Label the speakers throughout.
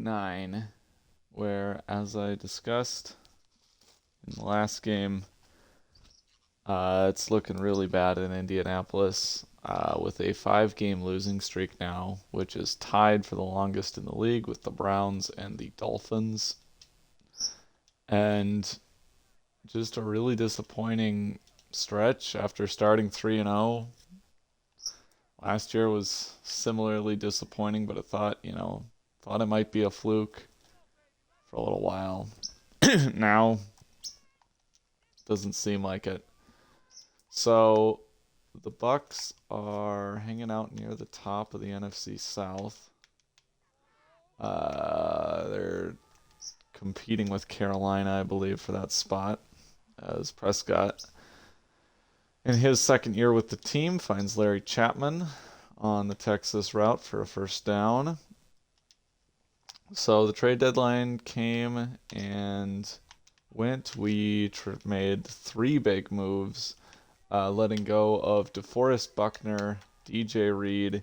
Speaker 1: 9, where, as I discussed in the last game, it's looking really bad in Indianapolis with a 5-game losing streak now, which is tied for the longest in the league with the Browns and the Dolphins. And just a really disappointing stretch after starting 3-0. Last year was similarly disappointing, but I thought it might be a fluke for a little while. Now, doesn't seem like it. So, the Bucks are hanging out near the top of the NFC South. They're competing with Carolina, I believe, for that spot, as Prescott, in his second year with the team, finds Larry Chapman on the Texas route for a first down. So the trade deadline came and went. We made 3 big moves, letting go of DeForest Buckner, DJ Reed,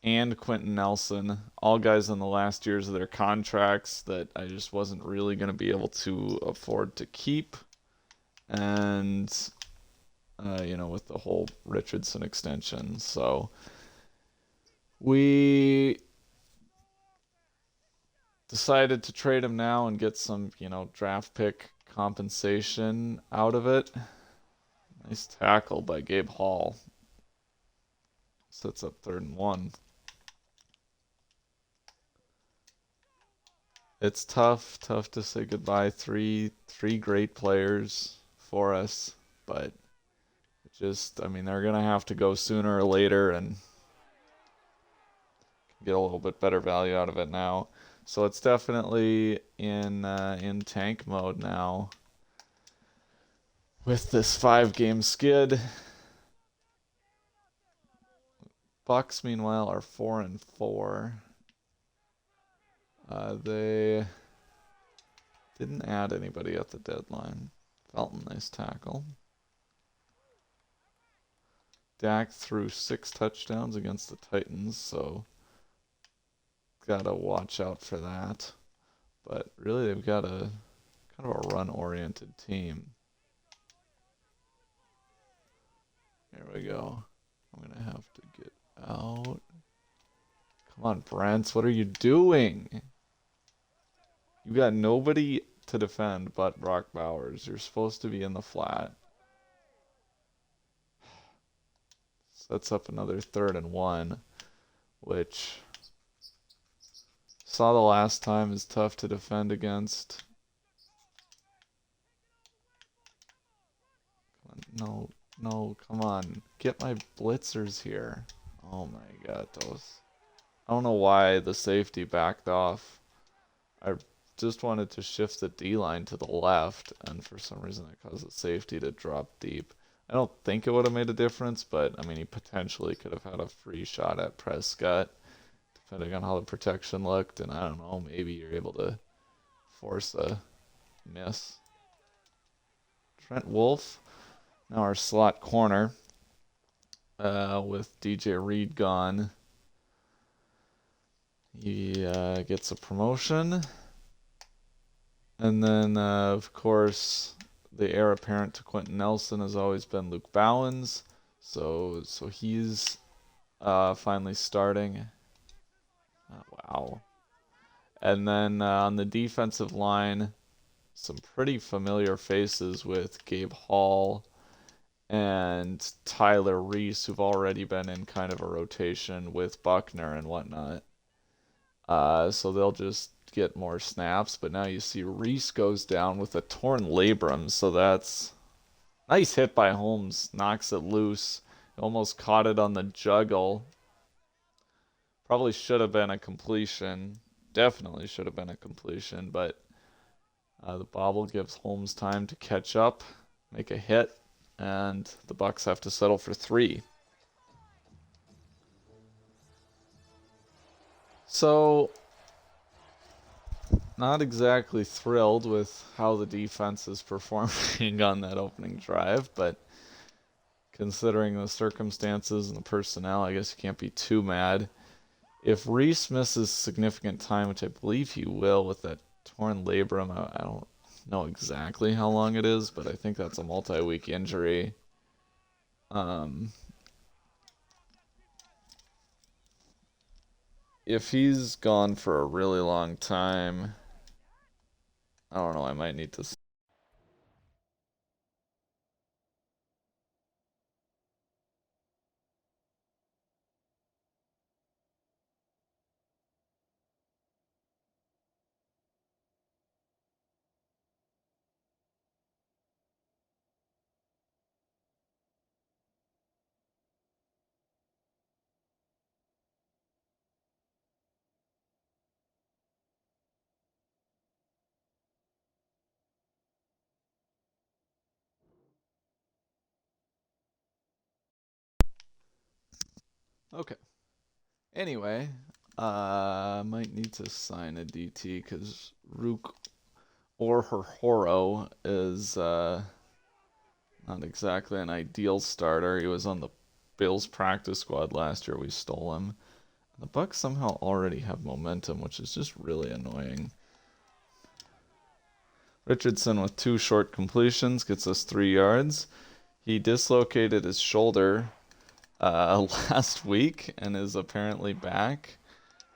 Speaker 1: and Quentin Nelson, all guys in the last years of their contracts that I just wasn't really going to be able to afford to keep. And, with the whole Richardson extension. So we decided to trade him now and get some, draft pick compensation out of it. Nice tackle by Gabe Hall. Sets up 3rd and 1. It's tough to say goodbye. Three great players for us, but they're gonna have to go sooner or later, and get a little bit better value out of it now. So it's definitely in tank mode now with this 5-game skid. Bucks, meanwhile, are 4-4. They didn't add anybody at the deadline. Felton, nice tackle. Dak threw 6 touchdowns against the Titans, so gotta watch out for that. But really, they've got a kind of a run-oriented team. Here we go. I'm gonna have to get out. Come on, Brents, what are you doing? You got nobody to defend but Brock Bowers. You're supposed to be in the flat. Sets up another 3rd and 1, which saw the last time is tough to defend against. No, come on. Get my blitzers here. Oh my god, I don't know why the safety backed off. I just wanted to shift the D-line to the left, and for some reason that caused the safety to drop deep. I don't think it would have made a difference, but he potentially could have had a free shot at Prescott, depending on how the protection looked, and I don't know, maybe you're able to force a miss. Trent Wolfe, now our slot corner, with DJ Reed gone. He gets a promotion. And then, of course, the heir apparent to Quentin Nelson has always been Luke Bowens. So he's finally starting. Wow. And then on the defensive line, some pretty familiar faces with Gabe Hall and Tyler Reese, who've already been in kind of a rotation with Buckner and whatnot. So they'll just get more snaps, but now you see Reese goes down with a torn labrum, so that's nice hit by Holmes, knocks it loose, almost caught it on the juggle. Probably should have been a completion, definitely should have been a completion, but the bobble gives Holmes time to catch up, make a hit, and the Bucks have to settle for 3. So not exactly thrilled with how the defense is performing on that opening drive, but considering the circumstances and the personnel, I guess you can't be too mad. If Reese misses significant time, which I believe he will with that torn labrum, I don't know exactly how long it is, but I think that's a multi-week injury. If he's gone for a really long time, I don't know, I might need to. Okay. Anyway, might need to sign a DT because Rook or Horo is not exactly an ideal starter. He was on the Bills practice squad last year. We stole him. The Bucks somehow already have momentum, which is just really annoying. Richardson with 2 short completions gets us 3 yards. He dislocated his shoulder last week and is apparently back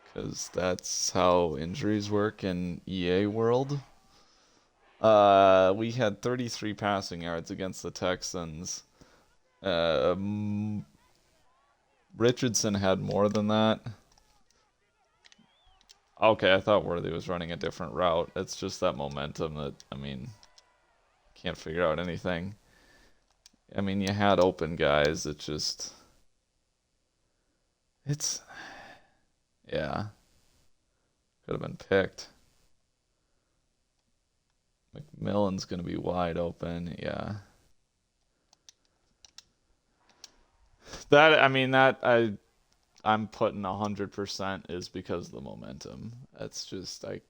Speaker 1: because that's how injuries work in EA world. We had 33 passing yards against the Texans. Richardson had more than that. Okay, I thought Worthy was running a different route. It's just that momentum that, I mean, can't figure out anything. I mean, you had open guys. It's, yeah, could have been picked. McMillan's going to be wide open. Yeah. I'm putting 100% is because of the momentum. That's just, I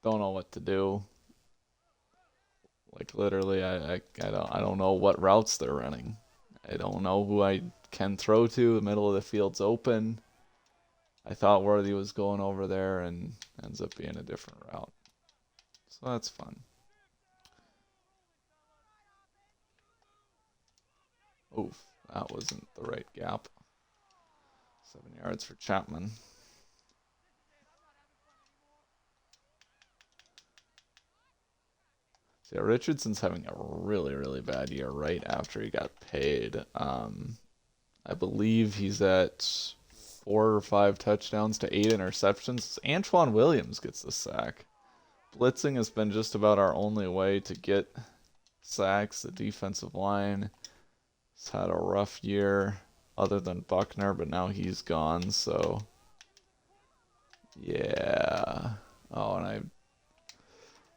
Speaker 1: don't know what to do. Like literally, I don't know what routes they're running. I don't know who I can throw to. The middle of the field's open. I thought Worthy was going over there and ends up being a different route. So that's fun. Oof, that wasn't the right gap. 7 yards for Chapman. So yeah, Richardson's having a really, really bad year right after he got paid. I believe he's at 4 or 5 touchdowns to 8 interceptions. Antoine Williams gets the sack. Blitzing has been just about our only way to get sacks. The defensive line has had a rough year other than Buckner, but now he's gone, so yeah. Oh, and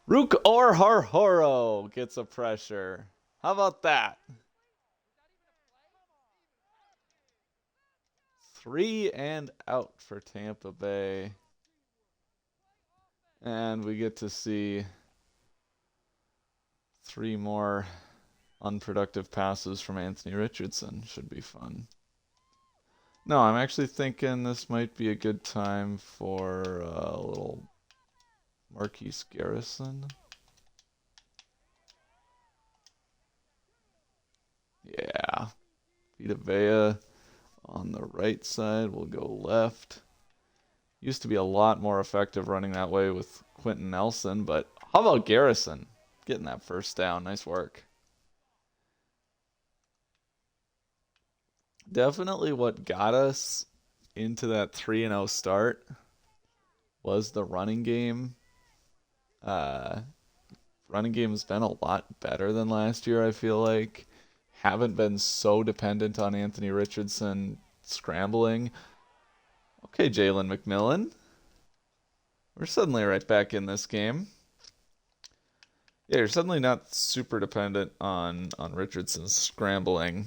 Speaker 1: Rook or Harhoro gets a pressure. How about that? 3 and out for Tampa Bay. And we get to see 3 more unproductive passes from Anthony Richardson. Should be fun. No, I'm actually thinking this might be a good time for a little Marquise Garrison. Yeah. Vita Vea on the right side. We'll go left. Used to be a lot more effective running that way with Quentin Nelson, but how about Garrison getting that first down? Nice work. Definitely what got us into that 3-0 start was the running game. Running game has been a lot better than last year, I feel like. Haven't been so dependent on Anthony Richardson scrambling. Okay, Jalen McMillan. We're suddenly right back in this game. Yeah, you're suddenly not super dependent on Richardson scrambling.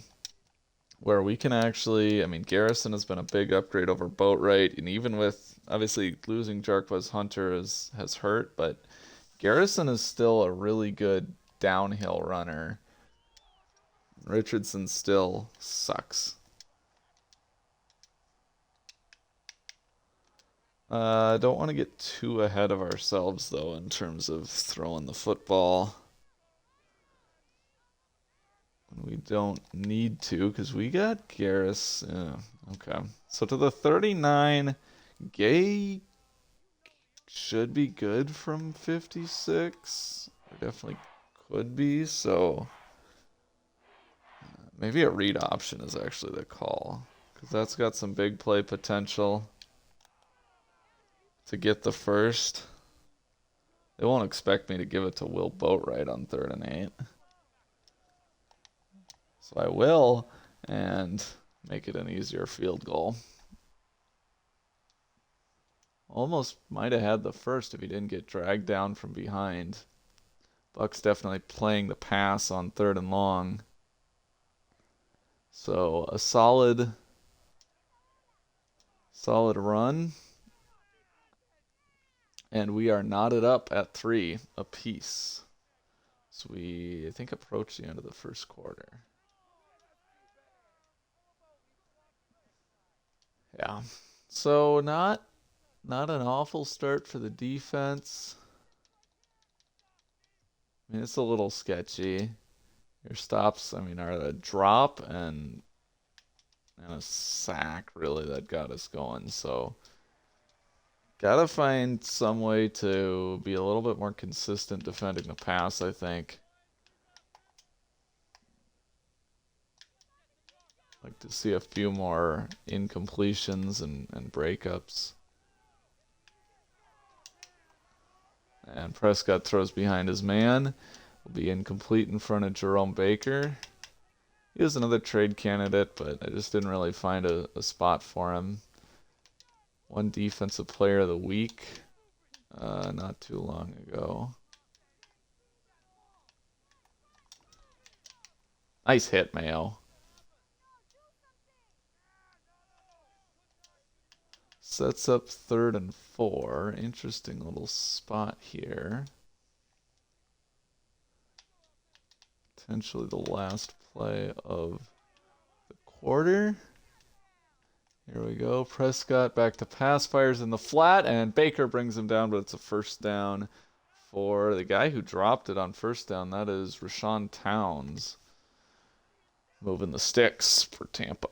Speaker 1: Where we can actually, I mean, Garrison has been a big upgrade over Boatwright, and even with obviously losing Jarquez Hunter has hurt, but Garrison is still a really good downhill runner. Richardson still sucks. Don't want to get too ahead of ourselves, though, in terms of throwing the football. We don't need to, because we got Garris. Okay. So to the 39, Gay should be good from 56. Or definitely could be, so maybe a read option is actually the call, because that's got some big play potential to get the first. They won't expect me to give it to Will Boatwright on 3rd and 8. So I will, and make it an easier field goal. Almost might have had the first if he didn't get dragged down from behind. Buck's definitely playing the pass on 3rd and long. So a solid run. And we are knotted up at 3 apiece. So we, I think, approach the end of the first quarter. Yeah. So not an awful start for the defense. I mean, it's a little sketchy. Your stops, I mean, are a drop and a sack, really, that got us going. So gotta find some way to be a little bit more consistent defending the pass, I think. Like to see a few more incompletions and breakups. And Prescott throws behind his man. Will be incomplete in front of Jerome Baker. He was another trade candidate, but I just didn't really find a spot for him. One defensive player of the week not too long ago. Nice hit, Mayo. Sets up 3rd and 4. Interesting little spot here. Potentially the last play of the quarter. Here we go. Prescott back to pass, fires in the flat, and Baker brings him down, but it's a first down for the guy who dropped it on first down. That is Rashawn Towns. Moving the sticks for Tampa.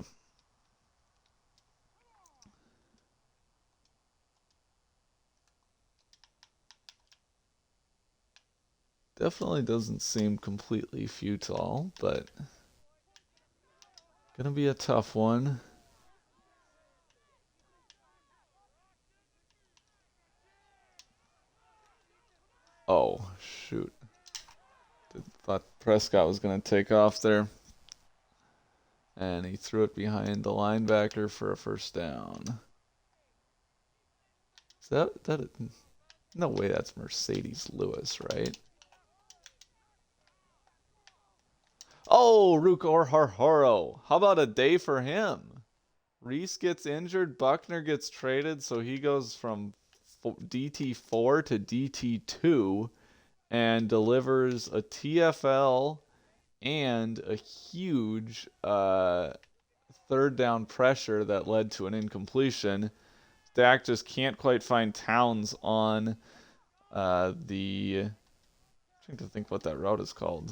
Speaker 1: Definitely doesn't seem completely futile, but gonna be a tough one. Oh, shoot. Thought Prescott was gonna take off there. And he threw it behind the linebacker for a first down. Is that no way that's Mercedes Lewis, right? Oh, Rook Orhorhoro. How about a day for him? Reese gets injured, Buckner gets traded, so he goes from DT4 to DT2 and delivers a TFL and a huge 3rd down pressure that led to an incompletion. Dak just can't quite find Towns on I'm trying to think what that route is called.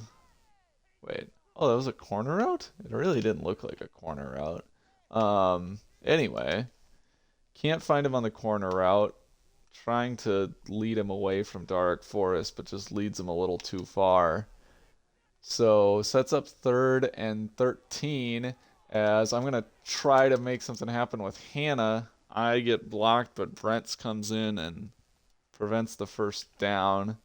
Speaker 1: Wait. Oh, that was a corner route? It really didn't look like a corner route. Anyway, can't find him on the corner route. Trying to lead him away from Dark Forest, but just leads him a little too far. So sets up 3rd and 13 as I'm going to try to make something happen with Hannah. I get blocked, but Brents comes in and prevents the first down.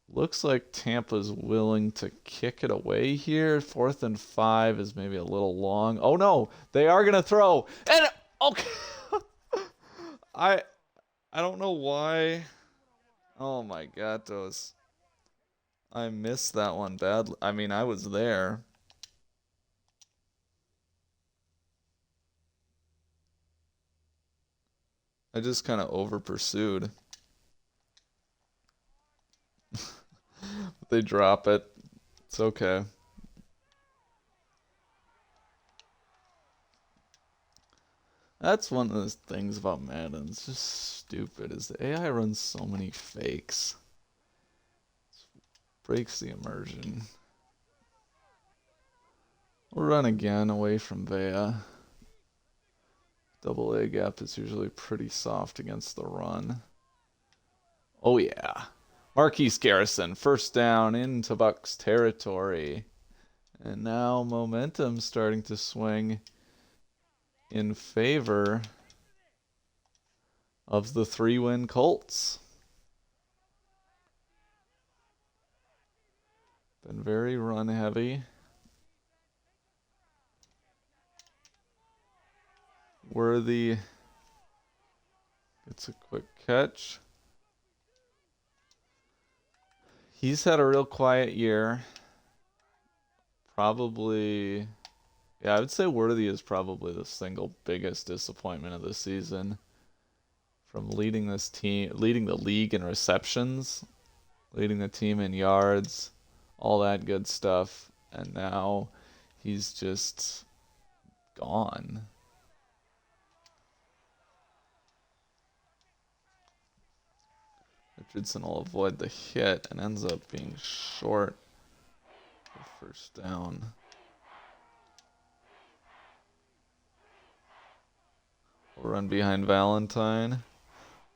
Speaker 1: Looks like Tampa's willing to kick it away here. 4th and 5 is maybe a little long. Oh no, they are going to throw. And okay. I don't know why. Oh my God, I missed that one badly. I mean, I was there. I just kind of over pursued. They drop it. It's okay. That's one of the things about Madden. It's just stupid. Is the AI runs so many fakes. It breaks the immersion. We'll run again away from Vea. Double A gap is usually pretty soft against the run. Oh yeah. Marquise Garrison, first down into Bucks territory. And now momentum starting to swing in favor of the 3-win Colts. Been very run heavy. Worthy gets a quick catch. He's had a real quiet year. Probably, yeah, I would say Worthy is probably the single biggest disappointment of the season. From leading this team, leading the league in receptions, leading the team in yards, all that good stuff, and now he's just gone. Richardson will avoid the hit and ends up being short for first down. We'll run behind Valentine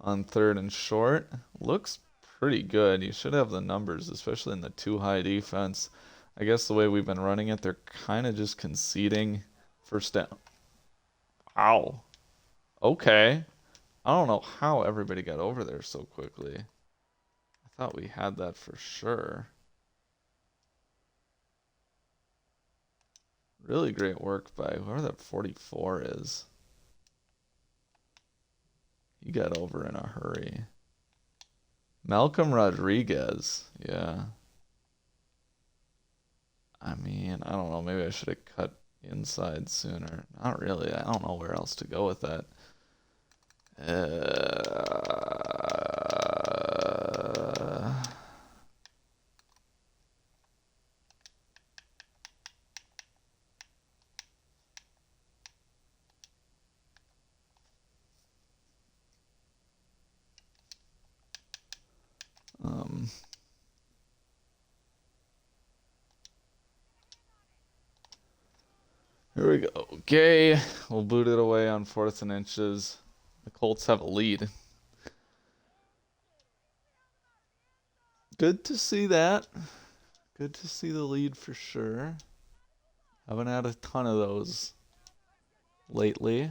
Speaker 1: on 3rd and short. Looks pretty good. You should have the numbers, especially in the too high defense. I guess the way we've been running it, they're kind of just conceding first down. Ow. Okay. I don't know how everybody got over there so quickly. I thought we had that for sure. Really great work by whoever that 44 is. He got over in a hurry. Malcolm Rodriguez. Yeah. I mean, I don't know. Maybe I should have cut inside sooner. Not really. I don't know where else to go with that. Here we go. Okay, we'll boot it away on 4th and inches. The Colts have a lead. Good to see that. Good to see the lead for sure. Haven't had a ton of those lately.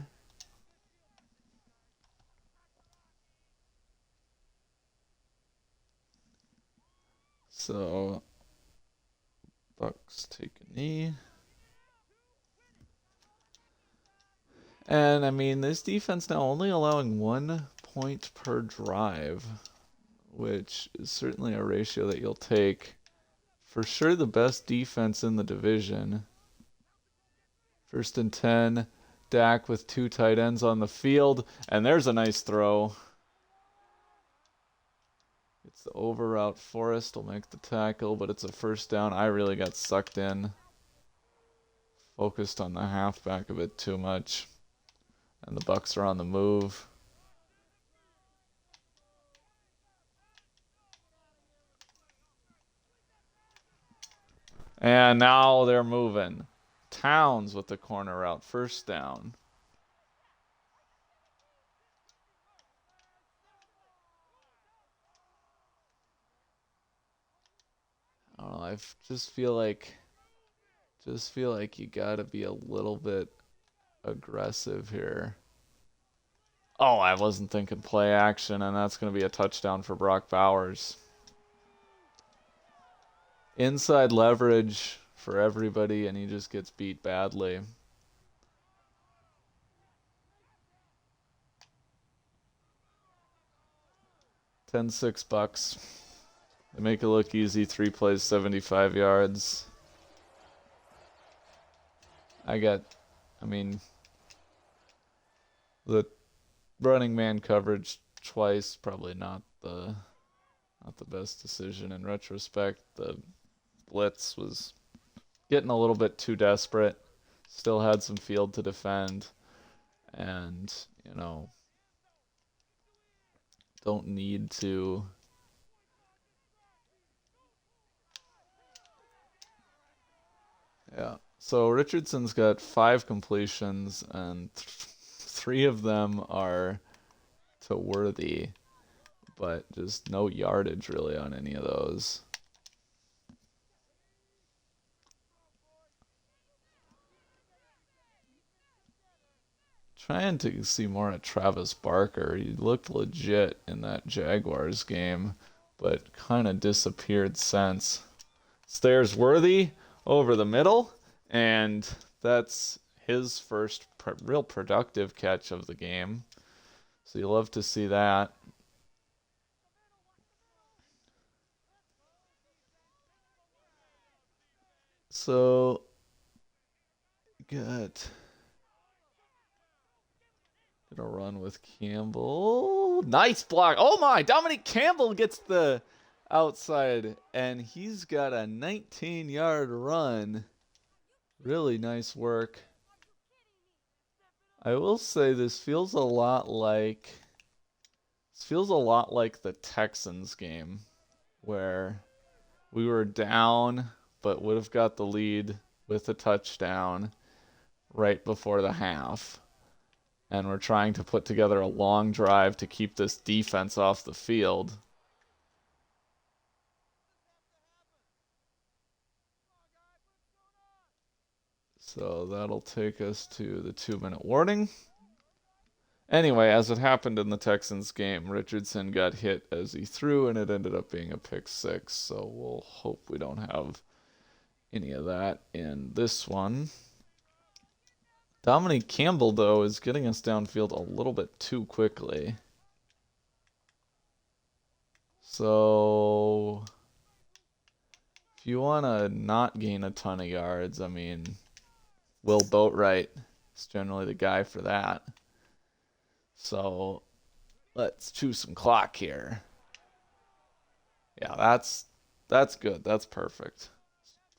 Speaker 1: So, Bucks take a knee. And I mean, this defense now only allowing 1 point per drive, which is certainly a ratio that you'll take. For sure the best defense in the division. 1st and 10. Dak with 2 tight ends on the field. And there's a nice throw. It's the over route. Forrest will make the tackle, but it's a first down. I really got sucked in. Focused on the halfback a bit too much. And the Bucks are on the move. And now they're moving. Towns with the corner route. First down. I don't know. I just feel like you gotta be a little bit aggressive here. Oh, I wasn't thinking play action, and that's going to be a touchdown for Brock Bowers. Inside leverage for everybody, and he just gets beat badly. $10-6. They make it look easy. 3 plays, 75 yards. I mean, the running man coverage twice, probably not the best decision in retrospect. The blitz was getting a little bit too desperate. Still had some field to defend. and, don't need to. Yeah. So Richardson's got 5 completions, and 3 of them are to Worthy, but just no yardage really on any of those. Trying to see more of Travis Barker. He looked legit in that Jaguars game, but kind of disappeared since. There's Worthy over the middle, and that's his first real productive catch of the game. So you love to see that. So, got gonna run with Campbell. Nice block. Oh my, Dominic Campbell gets the outside, and he's got a 19-yard run. Really nice work. I will say this feels a lot like the Texans game, where we were down but would have got the lead with a touchdown right before the half. And we're trying to put together a long drive to keep this defense off the field. So that'll take us to the 2-minute warning. Anyway, as it happened in the Texans game, Richardson got hit as he threw, and it ended up being a pick six. So we'll hope we don't have any of that in this one. Dominic Campbell, though, is getting us downfield a little bit too quickly. So if you want to not gain a ton of yards, I mean, Will Boatwright is generally the guy for that. So let's chew some clock here. Yeah, that's good. That's perfect.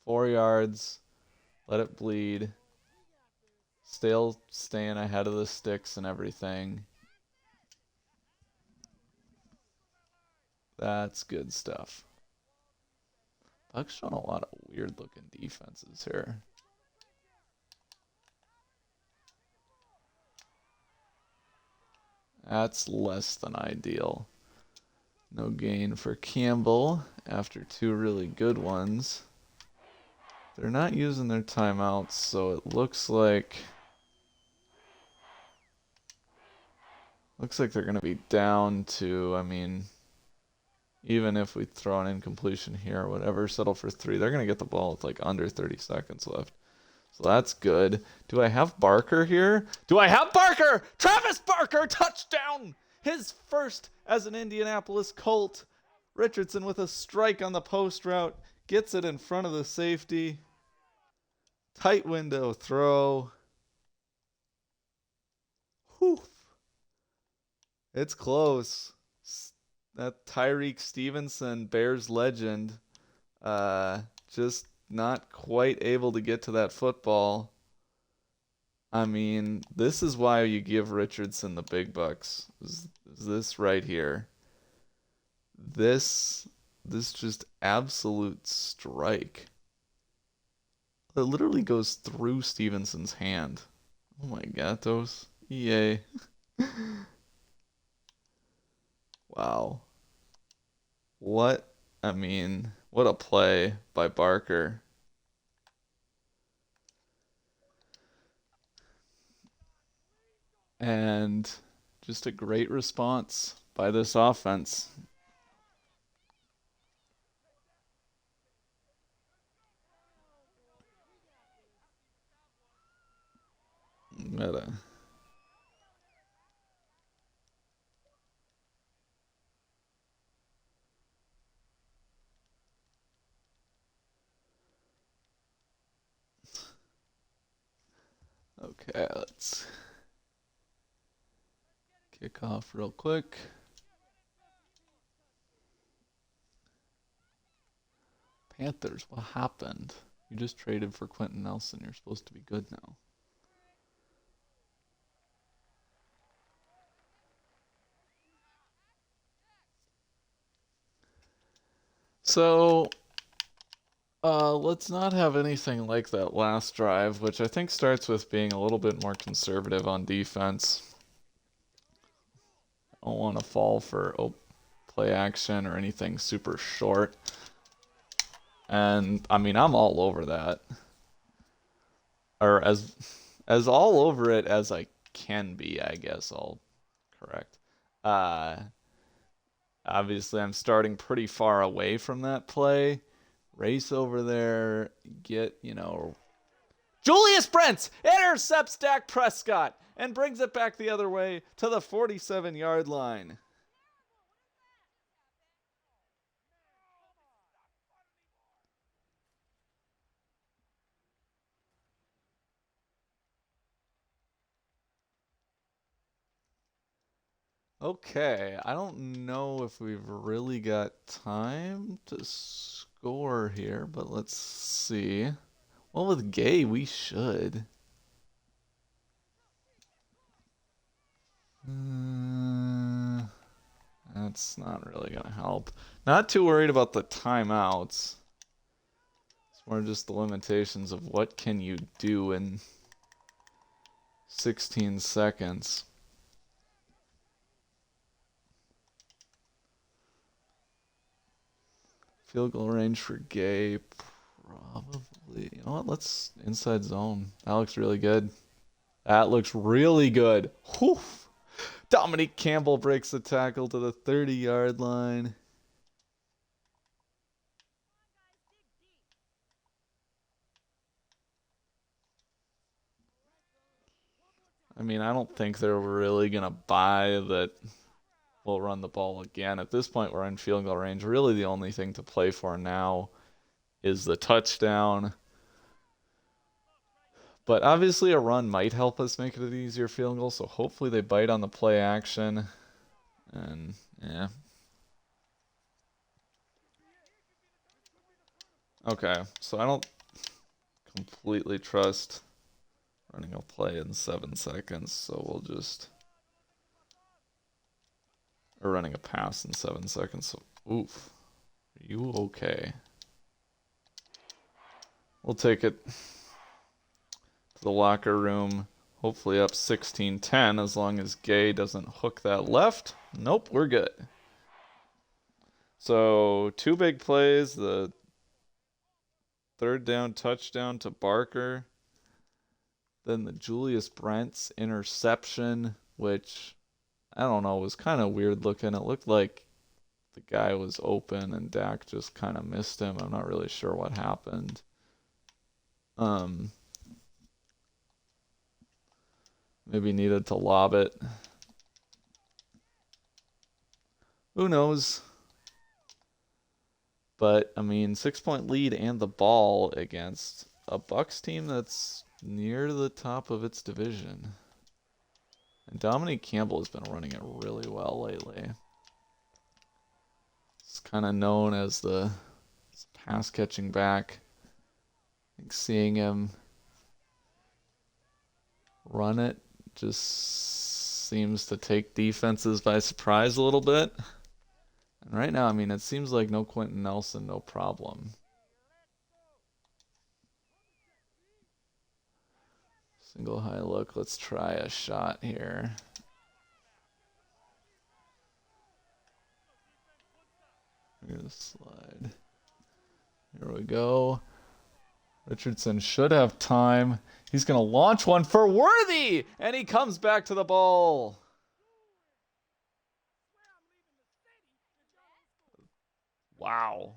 Speaker 1: 4 yards. Let it bleed. Still staying ahead of the sticks and everything. That's good stuff. Buck's showing a lot of weird looking defenses here. That's less than ideal. No gain for Campbell after 2 really good ones. They're not using their timeouts, so it looks like they're going to be down to, I mean, even if we throw an incompletion here or whatever, settle for 3, they're going to get the ball with like under 30 seconds left. So that's good. Do I have Barker here? Do I have Barker? Travis Barker, touchdown! His first as an Indianapolis Colt. Richardson with a strike on the post route. Gets it in front of the safety. Tight window throw. Whew. It's close. That Tyreek Stevenson, Bears legend, just not quite able to get to that football. I mean, this is why you give Richardson the big bucks. Is this right here? This just absolute strike. It literally goes through Stevenson's hand. Oh my gatos. EA. Wow. What a play by Barker. And just a great response by this offense. Meta. Okay, let's kick off real quick. Panthers, what happened? You just traded for Quentin Nelson. You're supposed to be good now. So, let's not have anything like that last drive, which I think starts with being a little bit more conservative on defense. I don't want to fall for play action or anything super short. And I mean, I'm all over that. Or as all over it as I can be, I guess I'll correct. Uh Obviously I'm starting pretty far away from that play. Race over there, get, Julius Brents intercepts Dak Prescott and brings it back the other way to the 47-yard line. Okay, I don't know if we've really got time to score here, but let's see. Well, with Gay, we should. That's not really going to help. Not too worried about the timeouts. It's more just the limitations of what can you do in 16 seconds. Field goal range for Gay, probably. You know what? Let's inside zone. That looks really good. That looks really good. Whew. Dominique Campbell breaks the tackle to the 30-yard line. I mean, I don't think they're really going to buy that we'll run the ball again. At this point, we're in field goal range. Really, the only thing to play for now is the touchdown. But obviously, a run might help us make it an easier field goal, so hopefully they bite on the play action. And, yeah. Okay, so I don't completely trust running a play in 7 seconds, so we'll just... Or running a pass in 7 seconds, so... Oof. Are you okay? We'll take it to the locker room, hopefully up 16-10, as long as Gay doesn't hook that left. Nope, we're good. So, 2 big plays, the third down touchdown to Barker, then the Julius Brents interception, which, I don't know, was kind of weird looking. It looked like the guy was open and Dak just kind of missed him. I'm not really sure what happened. Maybe needed to lob it. Who knows? But, I mean, 6-point lead and the ball against a Bucs team that's near the top of its division. And Dominique Campbell has been running it really well lately. It's kind of known as the pass-catching back. I think seeing him run it just seems to take defenses by surprise a little bit. And right now, I mean, it seems like no Quentin Nelson, no problem. Single high look. Let's try a shot here. Here's the slide. Here we go. Richardson should have time. He's going to launch one for Worthy, and he comes back to the ball. Wow.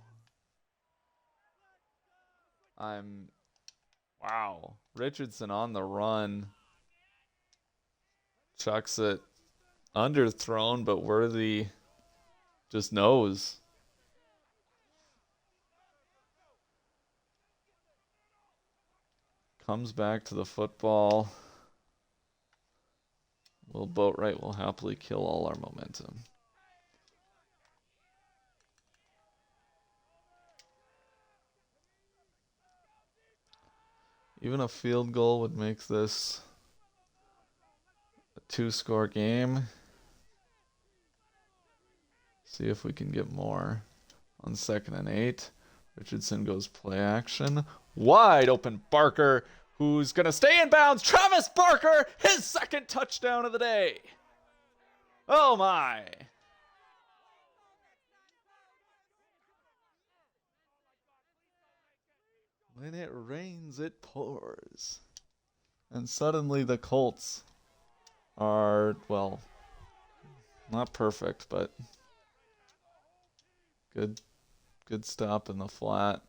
Speaker 1: Wow. Richardson on the run. Chucks it underthrown, but Worthy just knows. Comes back to the football. Will Boatwright will happily kill all our momentum. Even a field goal would make this a 2-score game. See if we can get more. On 2nd and 8. Richardson goes play action. Wide open Barker, who's going to stay in bounds. Travis Barker, his second touchdown of the day. Oh my. When it rains, it pours. And suddenly the Colts are, well, not perfect, but good stop in the flat.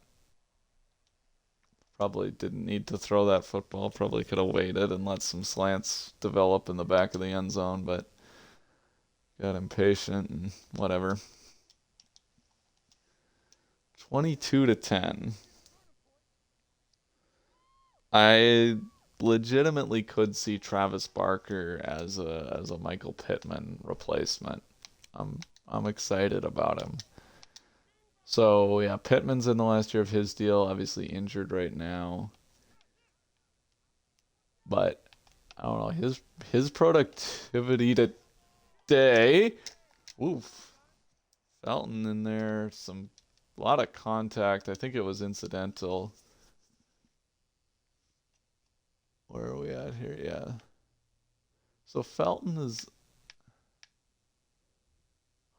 Speaker 1: Probably didn't need to throw that football. Probably could have waited and let some slants develop in the back of the end zone, but got impatient and whatever. 22-10. I legitimately could see Travis Barker as a Michael Pittman replacement. I'm excited about him. So yeah, Pittman's in the last year of his deal, obviously injured right now. But I don't know, his productivity today. Oof. Felton in there, a lot of contact. I think it was incidental. Where are we at here? Yeah. So Felton is.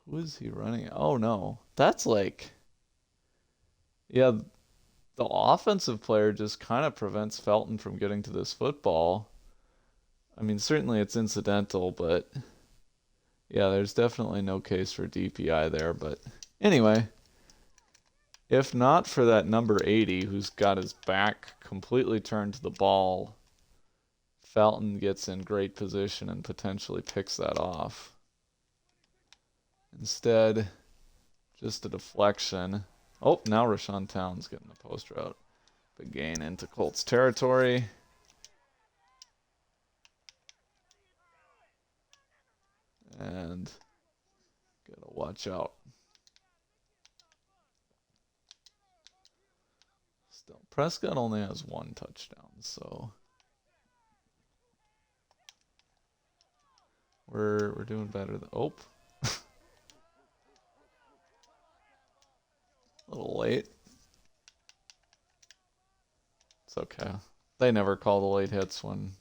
Speaker 1: Who is he running? Oh no. That's like. Yeah, the offensive player just kind of prevents Felton from getting to this football. I mean, certainly it's incidental, but yeah, there's definitely no case for DPI there. But anyway, if not for that number 80 who's got his back completely turned to the ball, Felton gets in great position and potentially picks that off. Instead, just a deflection. Oh, now Rashawn Towns getting the post route. Big gain into Colts territory. And gotta watch out. Still, Prescott only has 1 touchdown, so we're doing better than. Oh. A little late. It's okay. They never call the late hits when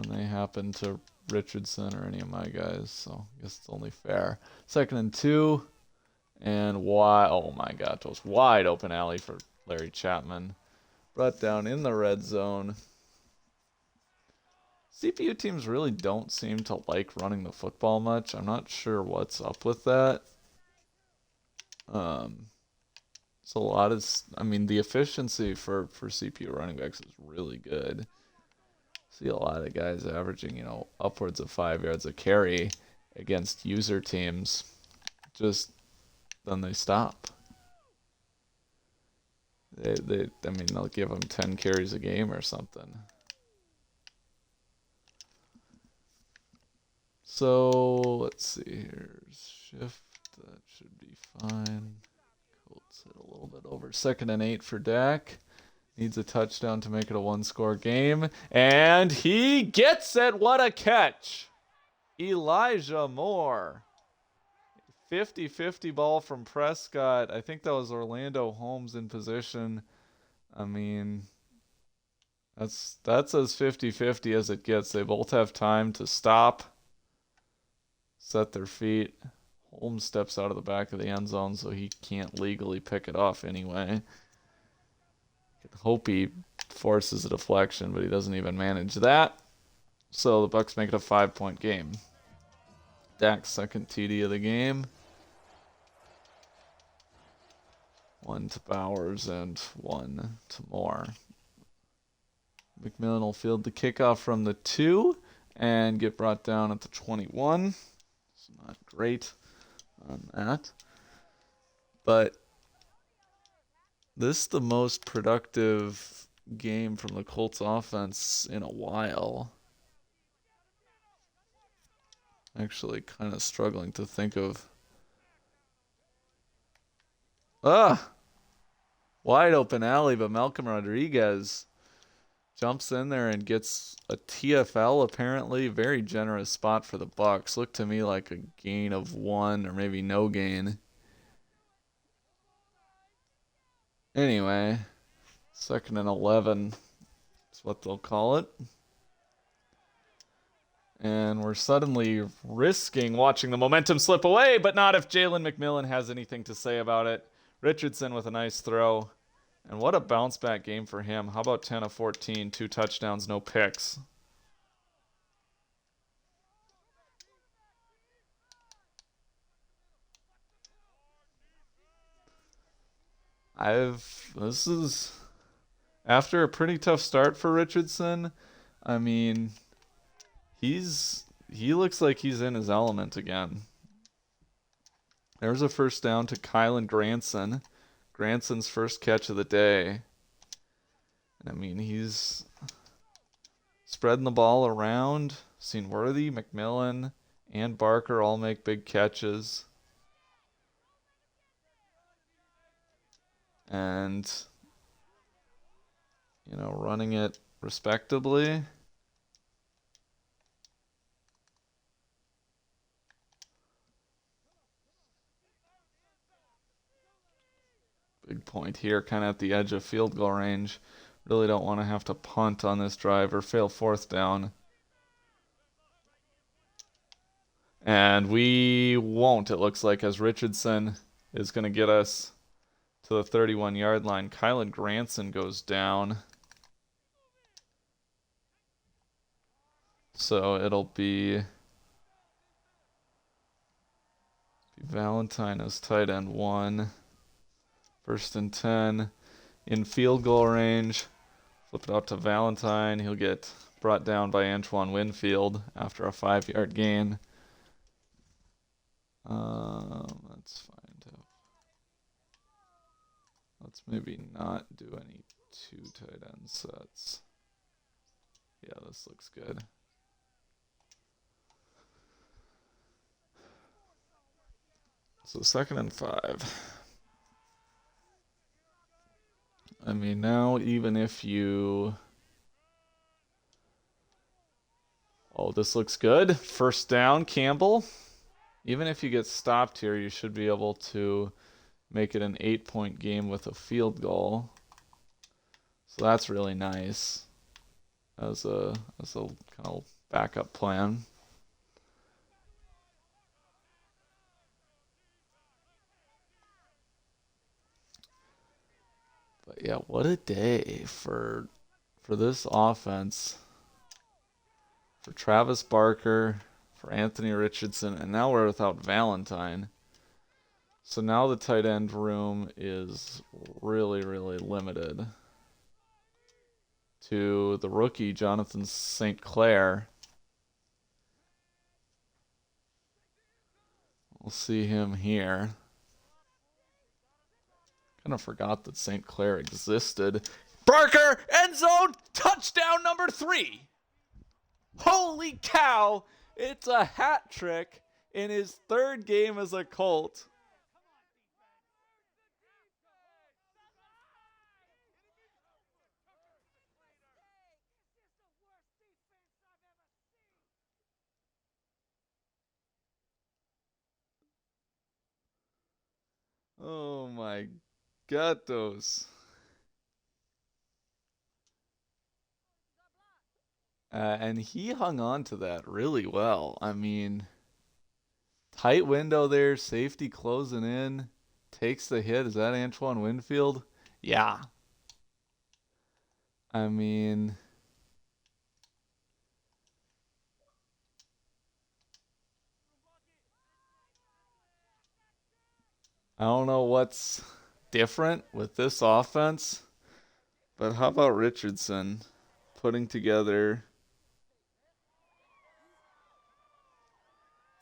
Speaker 1: they happen to Richardson or any of my guys, so I guess it's only fair. 2nd and 2, and wide. Oh my God, it was wide open alley for Larry Chapman. Brought down in the red zone. CPU teams really don't seem to like running the football much. I'm not sure what's up with that. So a lot of, I mean, the efficiency for CPU running backs is really good. See a lot of guys averaging, upwards of 5 yards a carry against user teams. Just then they stop. I mean, they'll give them 10 carries a game or something. So let's see here. Shift, that should be fine. Colts hit a little bit over. 2nd and 8 for Dak. Needs a touchdown to make it a 1-score game. And he gets it. What a catch. Elijah Moore. 50-50 ball from Prescott. I think that was Orlando Holmes in position. I mean, that's as 50-50 as it gets. They both have time to stop, set their feet. Holmes steps out of the back of the end zone, so he can't legally pick it off anyway. Hope he forces a deflection, but he doesn't even manage that. So the Bucks make it a 5-point game. Dak's second TD of the game. 1 to Bowers and 1 to Moore. McMillan will field the kickoff from the 2 and get brought down at the 21. It's not great on that. But this is the most productive game from the Colts offense in a while. Actually kind of struggling to think of. Wide open alley, but Malcolm Rodriguez jumps in there and gets a TFL, apparently. Very generous spot for the Bucks. Looked to me like a gain of 1 or maybe no gain. Anyway, 2nd and 11 is what they'll call it. And we're suddenly risking watching the momentum slip away, but not if Jalen McMillan has anything to say about it. Richardson with a nice throw. And what a bounce back game for him. How about 10 of 14, 2 touchdowns, no picks? This is after a pretty tough start for Richardson. I mean, he looks like he's in his element again. There's a first down to Kylan Granson. Granson's first catch of the day. I mean, he's spreading the ball around. Seen Worthy, McMillan, and Barker all make big catches. And, running it respectably. Big point here, kind of at the edge of field goal range. Really don't want to have to punt on this drive or fail 4th down. And we won't, it looks like, as Richardson is going to get us to the 31-yard line. Kylan Granson goes down. So it'll be Valentine as tight end 1. 1st and 10 in field goal range. Flip it out to Valentine. He'll get brought down by Antoine Winfield after a 5-yard gain. That's fine. Let's maybe not do any 2 tight end sets. Yeah, this looks good. So 2nd and 5. I mean, now even if you... Oh, this looks good. 1st down, Campbell. Even if you get stopped here, you should be able to make it an 8-point game with a field goal. So that's really nice as a kind of backup plan. But yeah, what a day for this offense. For Travis Barker, for Anthony Richardson, and now we're without Valentine. So now the tight end room is really, really limited to the rookie, Jonathan St. Clair. We'll see him here. Kind of forgot that St. Clair existed. Barker, end zone, touchdown number 3. Holy cow! It's a hat trick in his 3rd game as a Colt. Oh my gatos. And he hung on to that really well. I mean, tight window there, safety closing in, takes the hit. Is that Antoine Winfield? Yeah. I mean, I don't know what's different with this offense, but how about Richardson putting together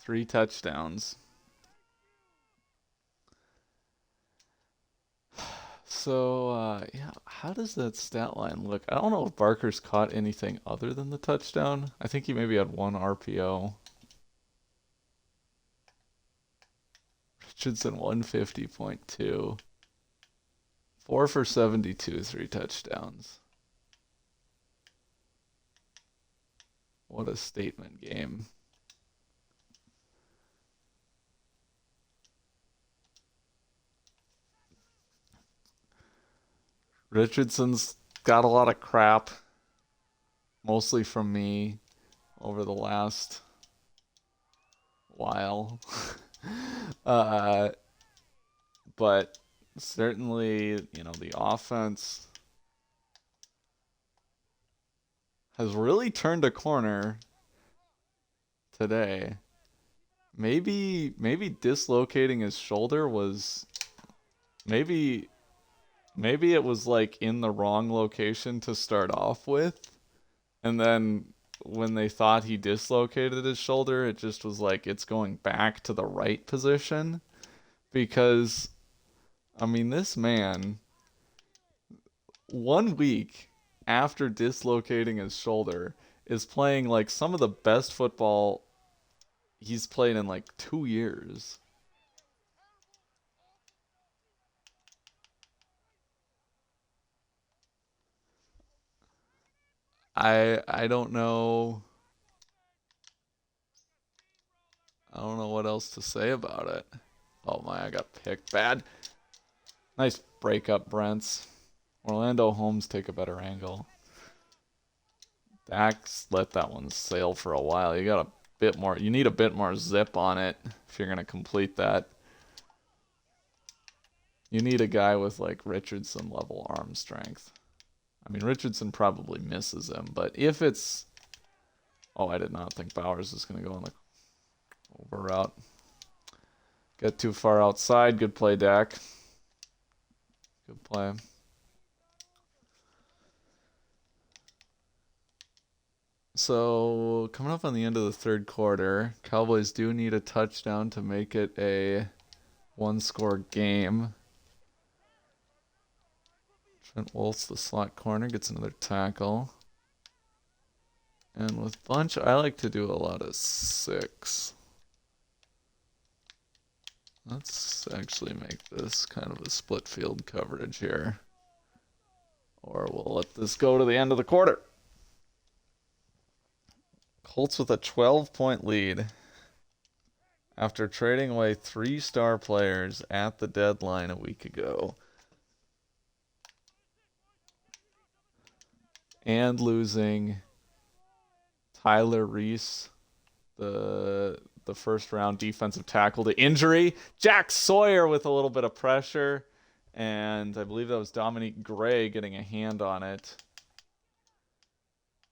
Speaker 1: 3 touchdowns? So, yeah, how does that stat line look? I don't know if Barker's caught anything other than the touchdown. I think he maybe had 1 RPO. Richardson 150.2. 4 for 72, 3 touchdowns. What a statement game. Richardson's got a lot of crap, mostly from me over the last while. uh, but certainly, the offense has really turned a corner today. Maybe dislocating his shoulder was maybe it was like in the wrong location to start off with, and then when they thought he dislocated his shoulder, it just was like it's going back to the right position because I mean this man 1 week after dislocating his shoulder is playing like some of the best football he's played in like 2 years. I don't know. I don't know what else to say about it. Oh my, I got picked bad. Nice breakup, Brents. Orlando Holmes take a better angle. Dax let that one sail for a while. You got a bit more. You need a bit more zip on it if you're gonna complete that. You need a guy with like Richardson level arm strength. I mean, Richardson probably misses him, but if it's... Oh, I did not think Bowers was going to go on the over route. Get too far outside. Good play, Dak. Good play. So, coming up on the end of the third quarter, Cowboys do need a touchdown to make it a one-score game. Trent Wolf's the slot corner, gets another tackle. And with bunch, I like to do a lot of 6. Let's actually make this kind of a split field coverage here. Or we'll let this go to the end of the quarter. Colts with a 12-point lead after trading away 3 star players at the deadline a week ago. And losing Tyler Reese, the first round defensive tackle, to injury. Jack Sawyer with a little bit of pressure. And I believe that was Dominique Gray getting a hand on it.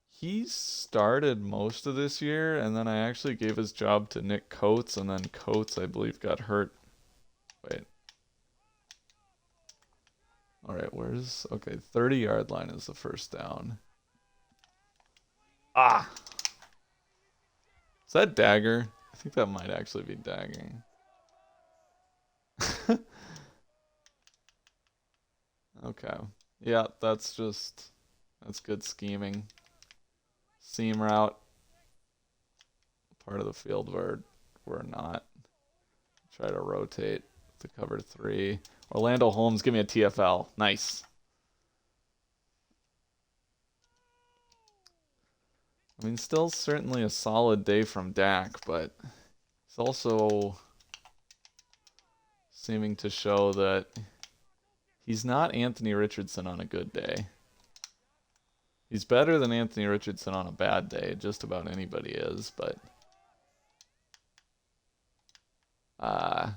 Speaker 1: He started most of this year, and then I actually gave his job to Nick Coates, and then Coates, I believe, got hurt. Wait. All right, where's... Okay, 30-yard line is the first down. Ah! Is that Dagger? I think that might actually be dagging. Okay. Yeah, that's good scheming. Seam route. Part of the field where we're not. Try to rotate to cover 3. Orlando Holmes, give me a TFL. Nice. I mean, still certainly a solid day from Dak, but it's also seeming to show that he's not Anthony Richardson on a good day. He's better than Anthony Richardson on a bad day. Just about anybody is, but... let's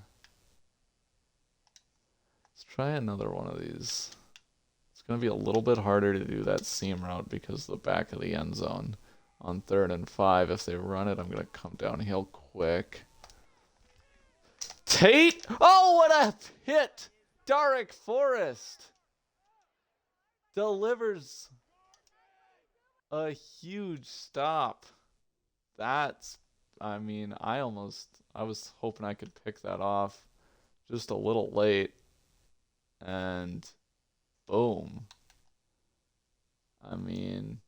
Speaker 1: try another one of these. It's going to be a little bit harder to do that seam route because of the back of the end zone. On 3rd and 5, if they run it, I'm going to come downhill quick. Tate! Oh, what a hit! Darrick Forrest delivers a huge stop. That's, I mean, I was hoping I could pick that off just a little late. And boom. I mean...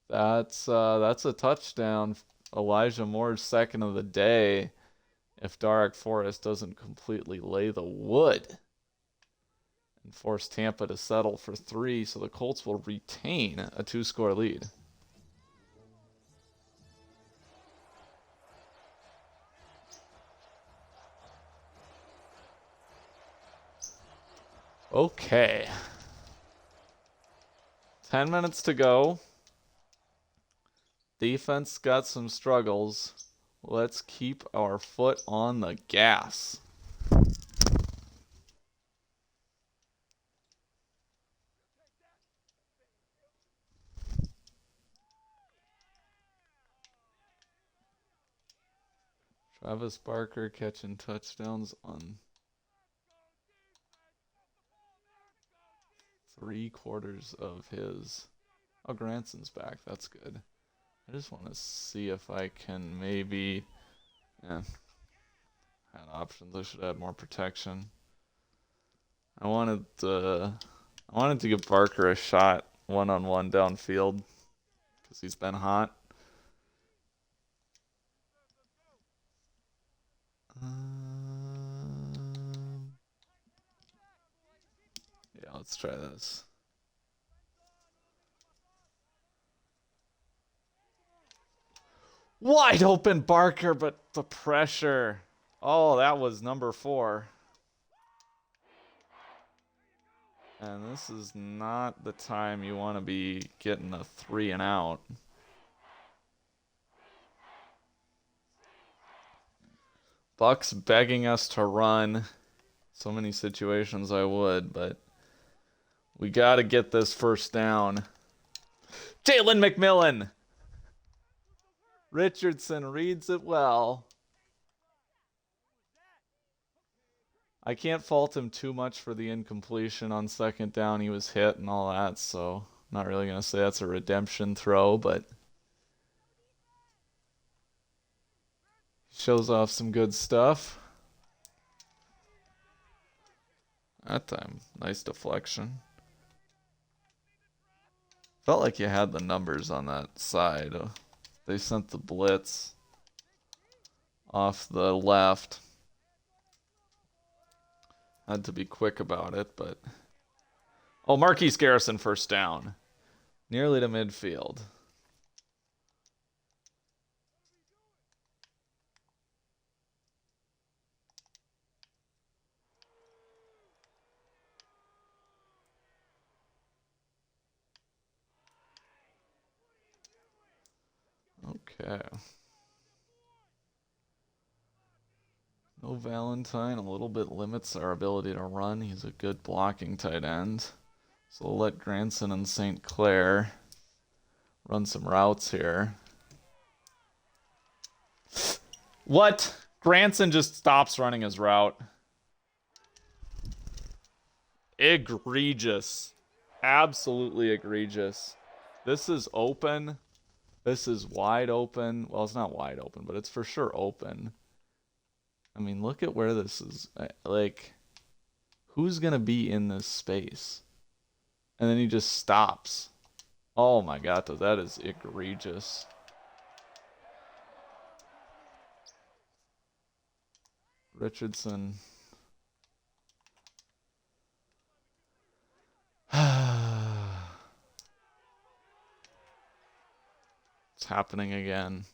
Speaker 1: That's a touchdown. Elijah Moore's second of the day. If Darrick Forrest doesn't completely lay the wood and force Tampa to settle for 3, so the Colts will retain a 2-score lead. Okay. 10 minutes to go. Defense got some struggles. Let's keep our foot on the gas. Travis Barker catching touchdowns on 3/4 of his. Oh, Granson's back. That's good. I just want to see if I can maybe. Yeah. Had options. I should add more protection. I wanted to give Barker a shot one-on-one downfield because he's been hot. Yeah, let's try this. Wide open Barker, but the pressure. Oh, that was number 4. And this is not the time you want to be getting a 3 and out. Buck's begging us to run. So many situations I would, but we got to get this first down. Jalen McMillan. Richardson reads it well. I can't fault him too much for the incompletion on second down. He was hit and all that, so I'm not really going to say that's a redemption throw, but shows off some good stuff. That time, nice deflection. Felt like you had the numbers on that side. They sent the blitz off the left. Had to be quick about it, but... Oh, Marquise Garrison first down. Nearly to midfield. Okay. No Valentine, a little bit limits our ability to run. He's a good blocking tight end. So we'll let Granson and St. Clair run some routes here. What? Granson just stops running his route. Egregious. Absolutely egregious. This is open. This is wide open. Well, it's not wide open, but it's for sure open. I mean, look at where this is. Like, who's going to be in this space? And then he just stops. Oh my God, that is egregious. Richardson. It's happening again.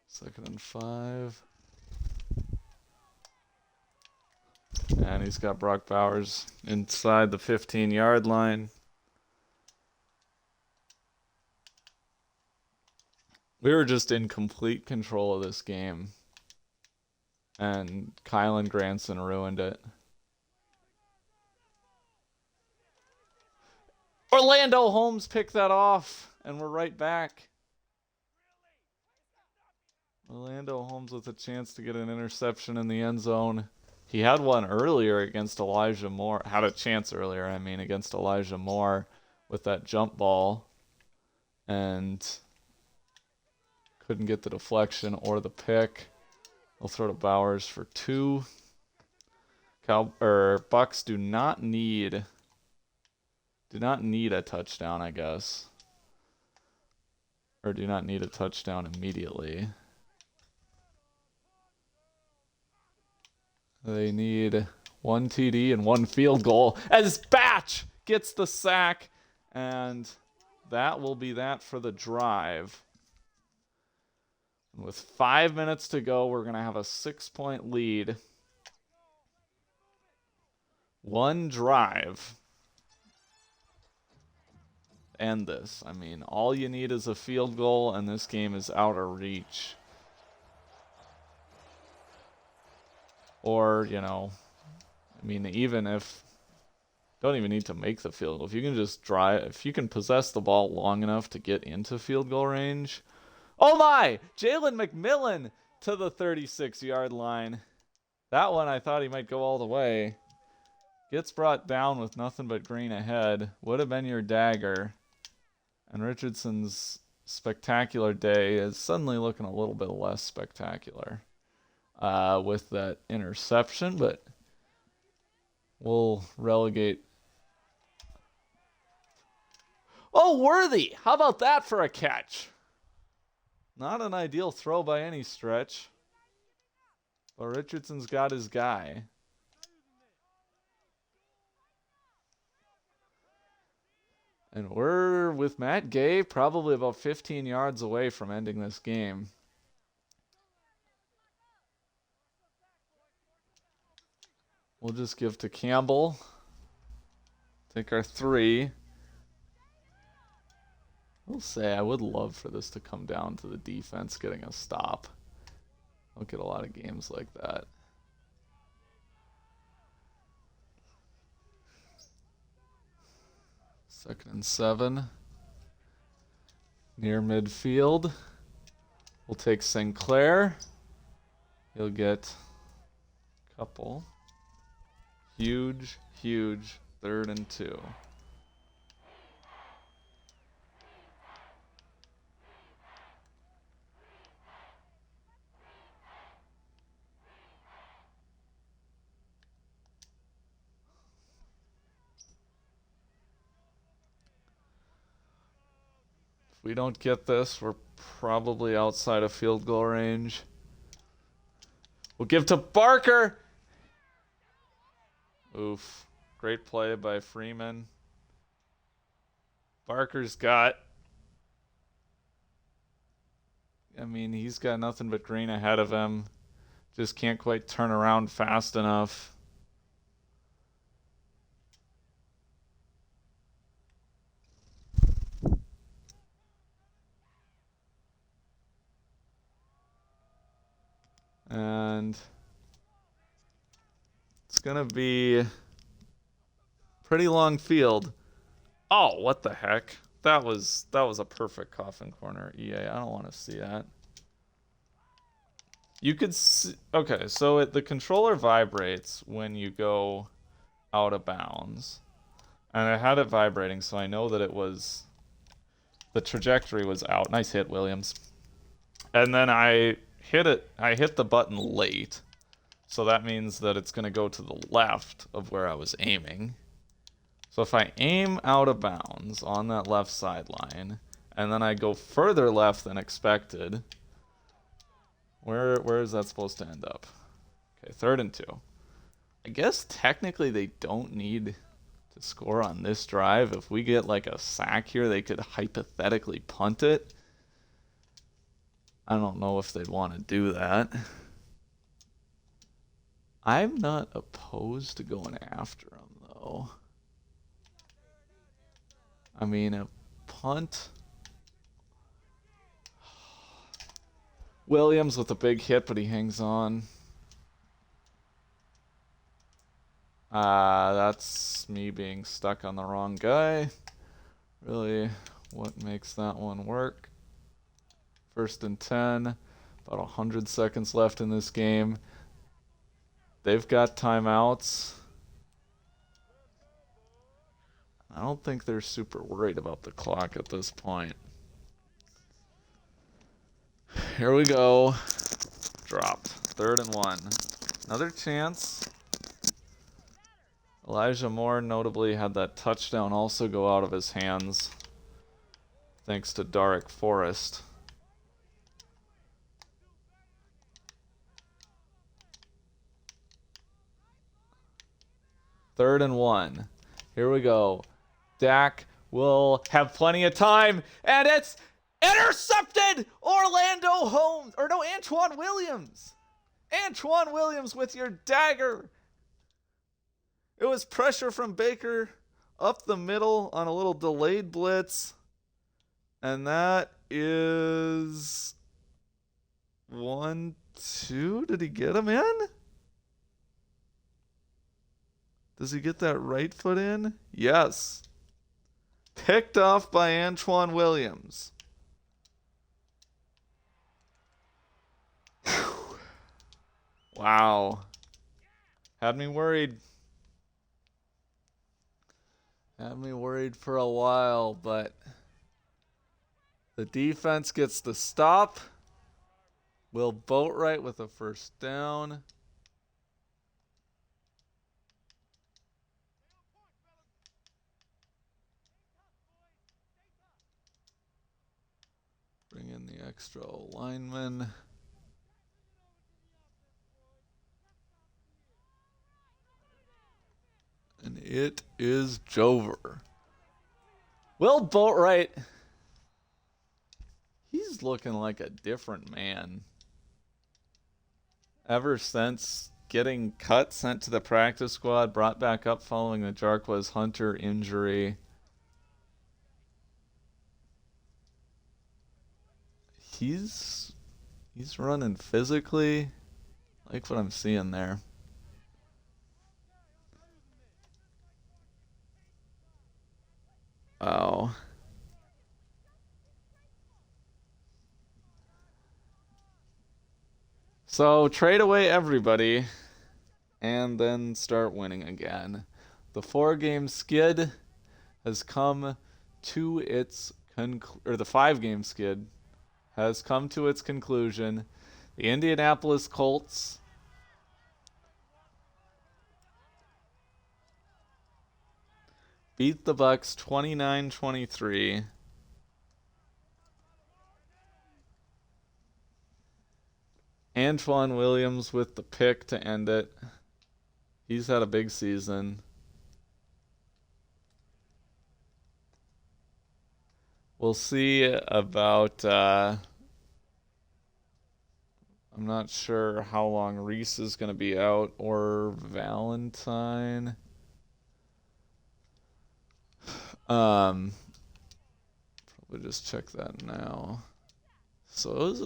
Speaker 1: Second and 5. And he's got Brock Bowers inside the 15-yard line. We were just in complete control of this game. And Kylan Granson ruined it. Orlando Holmes picked that off, and we're right back. Orlando Holmes with a chance to get an interception in the end zone. He had one earlier against Elijah Moore. Had a chance earlier, against Elijah Moore with that jump ball. And couldn't get the deflection or the pick. We'll throw to Bowers for 2. Bucks do not need a touchdown, I guess. Or do not need a touchdown immediately. They need 1 TD and 1 field goal as Batch gets the sack, and that will be that for the drive. With 5 minutes to go, we're going to have a 6-point lead. One drive. End this. I mean, all you need is a field goal, and this game is out of reach. Or, you know, I mean, even if... Don't even need to make the field goal. If you can just drive... If you can possess the ball long enough to get into field goal range... Oh my! Jalen McMillan to the 36-yard line. That one, I thought he might go all the way. Gets brought down with nothing but green ahead. Would have been your dagger. And Richardson's spectacular day is suddenly looking a little bit less spectacular with that interception, but we'll relegate. Oh, Worthy! How about that for a catch? Not an ideal throw by any stretch. But Richardson's got his guy. And we're, with Matt Gay, probably about 15 yards away from ending this game. We'll just give to Campbell. Take our 3. I'll say I would love for this to come down to the defense getting a stop. Don't get a lot of games like that. Second and 7. Near midfield. We'll take Sinclair. He'll get a couple. Huge, huge 3rd and 2. If we don't get this, we're probably outside of field goal range. We'll give to Barker. Oof. Great play by Freeman. Barker's got... I mean, he's got nothing but green ahead of him. Just can't quite turn around fast enough. And it's going to be pretty long field. Oh, what the heck? That was a perfect coffin corner, EA. I don't want to see that. You could see, okay, so the controller vibrates when you go out of bounds. And I had it vibrating, so I know that it was, the trajectory was out. Nice hit, Williams. And then I hit the button late. So that means that it's going to go to the left of where I was aiming. So if I aim out of bounds on that left sideline, and then I go further left than expected, where is that supposed to end up? Okay, 3rd and 2. I guess technically they don't need to score on this drive. If we get like a sack here, they could hypothetically punt it. I don't know if they'd want to do that. I'm not opposed to going after them, though. I mean, a punt. Williams with a big hit, but he hangs on. That's me being stuck on the wrong guy. Really, what makes that one work? 1st and 10. About 100 seconds left in this game. They've got timeouts. I don't think they're super worried about the clock at this point. Here we go. Dropped. 3rd and 1. Another chance. Elijah Moore notably had that touchdown also go out of his hands, thanks to Darrick Forrest. 3rd and 1. Here we go. Dak will have plenty of time, and it's intercepted! Orlando Holmes, or no, Antoine Williams. Antoine Williams with your dagger. It was pressure from Baker up the middle on a little delayed blitz. And that is 1, 2. Did he get him in? Does he get that right foot in? Yes. Picked off by Antoine Williams. Whew. Wow. Had me worried. Had me worried for a while, but the defense gets the stop. Will Boatwright with a first down. Bring in the extra lineman. And it is Jover. Will Boatwright, he's looking like a different man. Ever since getting cut, sent to the practice squad, brought back up following the Jarquez Hunter injury. He's running physically. I like what I'm seeing there. Wow. So trade away everybody and then start winning again. The 4-game skid has come to its or the 5-game skid has come to its conclusion. The Indianapolis Colts beat the Bucks 29-23. Antoine Williams with the pick to end it. He's had a big season. We'll see about I'm not sure how long Reese is going to be out or Valentine. Probably just check that now. So it was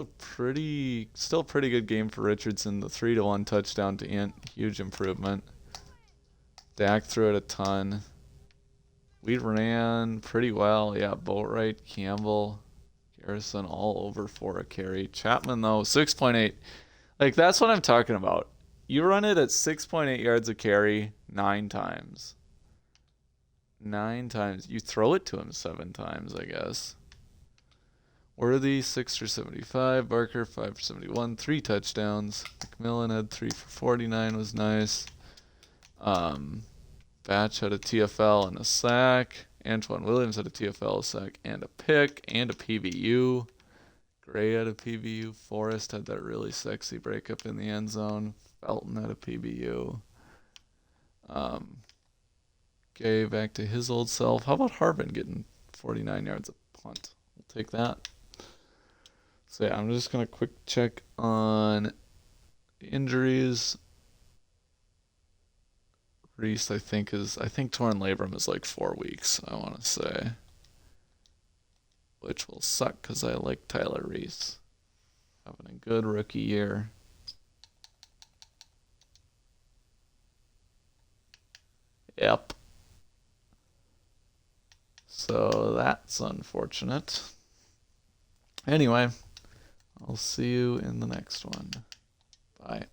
Speaker 1: still pretty good game for Richardson. The 3-1 touchdown to Ant, huge improvement. Dak threw it a ton. We ran pretty well. Yeah, Boatwright, Campbell, Garrison all over for a carry. Chapman though, 6.8. Like that's what I'm talking about. You run it at 6.8 yards a carry 9 times. 9 times. You throw it to him 7 times, I guess. Worthy, 6 for 75. Barker, 5 for 71. 3 touchdowns. McMillan had 3 for 49. Was nice. Batch had a TFL and a sack. Antoine Williams had a TFL, a sack, and a pick, and a PBU. Gray had a PBU. Forrest had that really sexy breakup in the end zone. Felton had a PBU. Gay back to his old self. How about Harbin getting 49 yards a punt? We'll take that. So yeah, I'm just gonna quick check on the injuries. Reese, I think torn labrum is like 4 weeks, I want to say. Which will suck because I like Tyler Reese. Having a good rookie year. Yep. So that's unfortunate. Anyway, I'll see you in the next one. Bye.